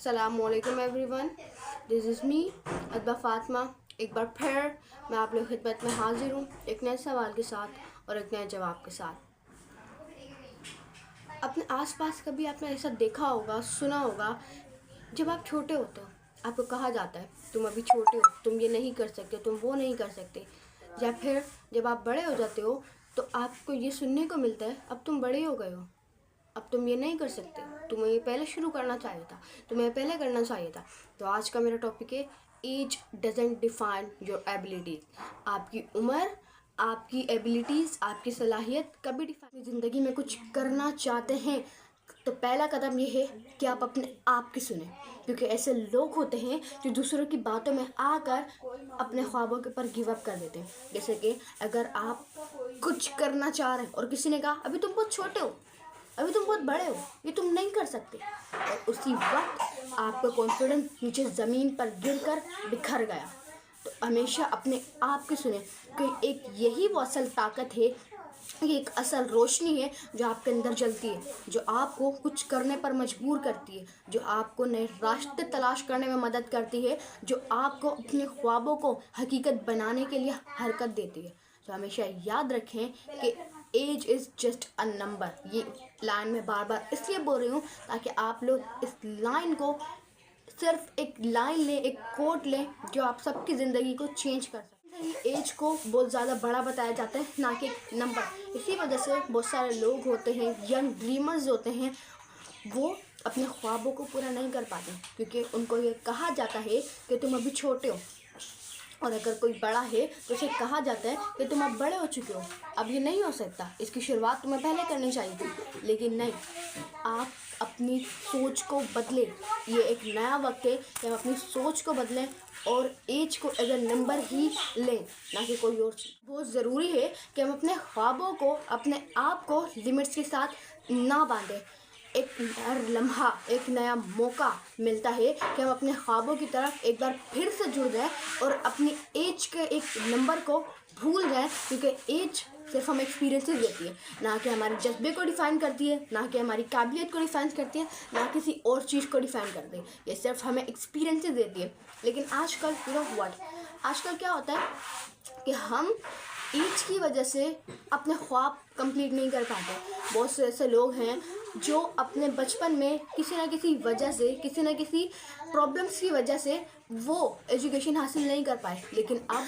अस्सलामुअलैकुम everyone, this is me Adba Fatima. एक बार फिर मैं आप लोग खिदमत में हाजिर हूँ एक नए सवाल के साथ और एक नए जवाब के साथ। अपने आसपास कभी आपने ऐसा देखा होगा, सुना होगा, जब आप छोटे होते हो आपको कहा जाता है तुम अभी छोटे हो, तुम ये नहीं कर सकते, तुम वो नहीं कर सकते। या फिर जब आप बड़े हो जाते हो तो आपको ये सुनने को मिलता है अब तुम बड़े हो गए हो, अब तुम ये नहीं कर सकते, तुम्हें ये पहले शुरू करना चाहिए था, तुम्हें पहले करना चाहिए था। तो आज का मेरा टॉपिक है age doesn't define your abilities. आपकी उम्र, आपकी एबिलिटीज़, आपकी सलाहियत कभी डिफाइन। ज़िंदगी में कुछ करना चाहते हैं तो पहला कदम ये है कि आप अपने आप की सुने, क्योंकि ऐसे लोग होते हैं जो दूसरों की बातों में आकर अपने ख्वाबों के ऊपर गिव अप कर देते हैं। जैसे कि अगर आप कुछ करना चाह रहे हैं और किसी ने कहा अभी तुम बहुत छोटे हो, अभी तुम बहुत बड़े हो, ये तुम नहीं कर सकते, और उसी वक्त आपका कॉन्फिडेंस नीचे ज़मीन पर गिरकर बिखर गया। तो हमेशा अपने आप की सुने कि एक यही वो असल ताकत है, ये एक असल रोशनी है जो आपके अंदर जलती है, जो आपको कुछ करने पर मजबूर करती है, जो आपको नए रास्ते तलाश करने में मदद करती है, जो आपको अपने ख्वाबों को हकीकत बनाने के लिए हरकत देती है। तो हमेशा याद रखें कि age is just a number. ये लाइन मैं बार बार इसलिए बोल रही हूँ ताकि आप लोग इस लाइन को सिर्फ एक लाइन लें, एक कोट लें जो आप सबकी ज़िंदगी को चेंज कर सकते। एज को बहुत ज़्यादा बड़ा बताया जाता है, ना कि नंबर। इसी वजह से बहुत सारे लोग होते हैं, यंग ड्रीमर्स होते हैं, वो अपने ख्वाबों को पूरा नहीं कर पाते क्योंकि उनको ये कहा जाता है कि तुम अभी छोटे हो। और अगर कोई बड़ा है तो उसे कहा जाता है कि तुम अब बड़े हो चुके हो, अब ये नहीं हो सकता, इसकी शुरुआत तुम्हें पहले करनी चाहिए थी। लेकिन नहीं, आप अपनी सोच को बदलें। ये एक नया वक्त है कि हम अपनी सोच को बदलें और एज को एज अ नंबर ही लें, ना कि कोई और चीज़। बहुत ज़रूरी है कि हम अपने ख्वाबों को, अपने आप को लिमिट्स के साथ ना बांधें। एक हर लम्हा एक नया मौका मिलता है कि हम अपने ख्वाबों की तरफ एक बार फिर से जुड़ जाएं और अपनी एज के एक नंबर को भूल जाएं, क्योंकि एज सिर्फ हमें एक्सपीरियंसेस देती है, ना कि हमारे जज्बे को डिफ़ाइन करती है, ना कि हमारी काबिलियत को डिफ़ाइन करती है, ना किसी और चीज़ को डिफ़ाइन करती है। ये सिर्फ हमें एक्सपीरियंसेस देती है। लेकिन आजकल आजकल क्या होता है कि हम एज की वजह से अपने ख्वाब कंप्लीट नहीं कर पाते। बहुत से ऐसे लोग हैं जो अपने बचपन में किसी न किसी वजह से, किसी न किसी प्रॉब्लम्स की वजह से वो एजुकेशन हासिल नहीं कर पाए, लेकिन अब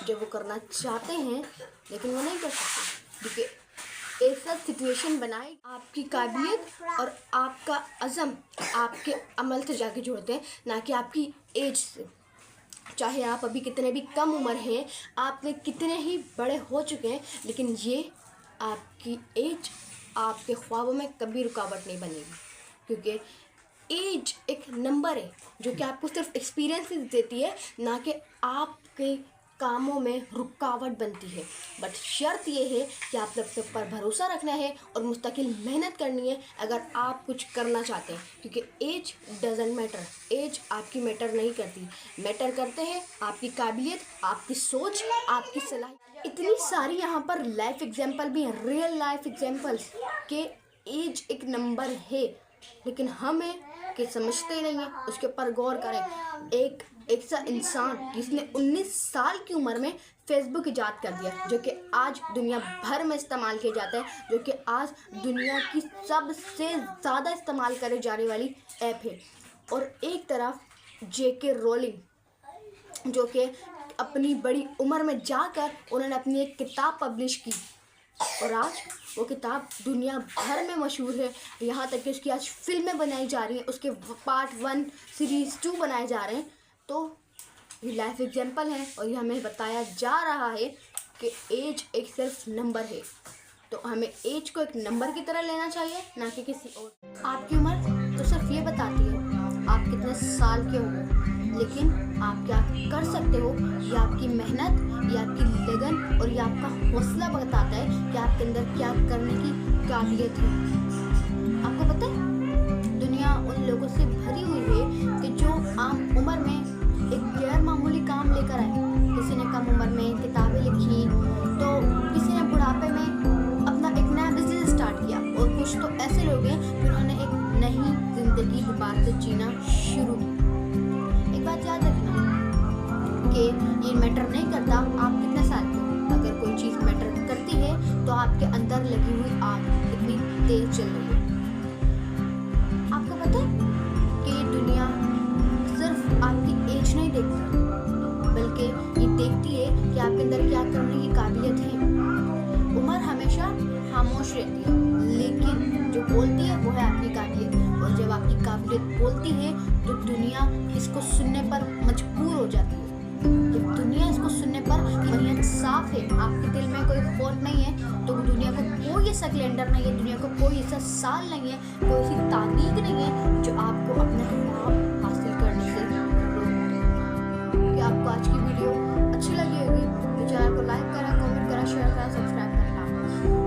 जब वो करना चाहते हैं लेकिन वो नहीं कर सकते, क्योंकि ऐसा सिचुएशन बनाए आपकी काबिलियत और आपका अज़म आपके अमल से जाके जुड़ते हैं, ना कि आपकी एज से। चाहे आप अभी कितने भी कम उम्र हैं, आपने कितने ही बड़े हो चुके हैं, लेकिन ये आपकी एज आपके ख्वाबों में कभी रुकावट नहीं बनेगी, क्योंकि एज एक नंबर है जो कि आपको सिर्फ एक्सपीरियंसेस देती है, ना कि आपके कामों में रुकावट बनती है। बट शर्त ये है कि आप अपने ऊपर भरोसा रखना है और मुस्तकिल मेहनत करनी है अगर आप कुछ करना चाहते हैं, क्योंकि एज डजेंट मैटर। एज आपकी मैटर नहीं करती, मैटर करते हैं आपकी काबिलियत, आपकी सोच, आपकी सलाह। इतनी सारी यहाँ पर लाइफ एग्जाम्पल भी हैं, रियल लाइफ एग्जाम्पल्स के एज एक नंबर है, लेकिन हमें कि समझते ही नहीं है, उसके ऊपर गौर करें। एक ऐसा इंसान जिसने 19 साल की उम्र में फेसबुक इजाद कर दिया, जो कि आज दुनिया भर में इस्तेमाल किया जाता है, जो कि आज दुनिया की सबसे ज़्यादा इस्तेमाल करे जाने वाली ऐप है। और एक तरफ जेके रोलिंग, जो कि अपनी बड़ी उम्र में जाकर उन्होंने अपनी एक किताब पब्लिश की और आज वो किताब दुनिया भर में मशहूर है। यहाँ तक कि उसकी आज फिल्में बनाई जा रही हैं, उसके पार्ट 1 सीरीज़ 2 बनाए जा रहे हैं। तो ये लाइफ एग्जाम्पल है और ये हमें बताया जा रहा है कि एज एक सिर्फ नंबर है। तो हमें एज को एक नंबर की तरह लेना चाहिए, ना कि किसी और। आपकी उम्र तो सिर्फ ये बताती है आप कितने साल के हो, लेकिन आप क्या कर सकते हो ये आपकी मेहनत, ये आपकी लगन और ये आपका हौसला बताता है कि आपके अंदर क्या करने की काबिलियत है। आपको पता है दुनिया उन लोगों से भरी हुई है कि जो आम उम्र में एक गैर मामूली काम लेकर आए। किसी ने कम उम्र में किताबें लिखी, तो किसी ने बुढ़ापे में अपना एक नया बिजनेस स्टार्ट किया, और कुछ तो ऐसे लोग हैं जिन्होंने एक नई ज़िंदगी दोबारा से जीना शुरू की। एक बात याद रखना कि ये मैटर नहीं करता आप कितने साल के हो, अगर कोई चीज़ मैटर करती है तो आपके अंदर लगी हुई आग कितनी तेज चल रही है। आपको पता है कि ये दुनिया सिर्फ आपकी एज नहीं देखती, बल्कि ये देखती है कि आपके अंदर क्या करने की काबिलियत है। उम्र हमेशा खामोश रहती है, लेकिन जो बोलती है वो है आपकी काबिलियत, और जब आपकी काबिलियत बोलती है तो दुनिया इसको सुनने पर मजबूर हो जाती है। जब दुनिया इसको सुनने पर नीयत साफ है, आपके दिल में कोई खोट नहीं है, तो दुनिया को कोई ऐसा कैलेंडर नहीं है, दुनिया को कोई ऐसा साल नहीं है, कोई ऐसी तारीख नहीं है जो आपको अपने ख्वाब हासिल करने से रोके। कि आपको आज की वीडियो अच्छी लगी होगी तो चैनल को लाइक करा, कमेंट करा, शेयर करा, सब्सक्राइब करा।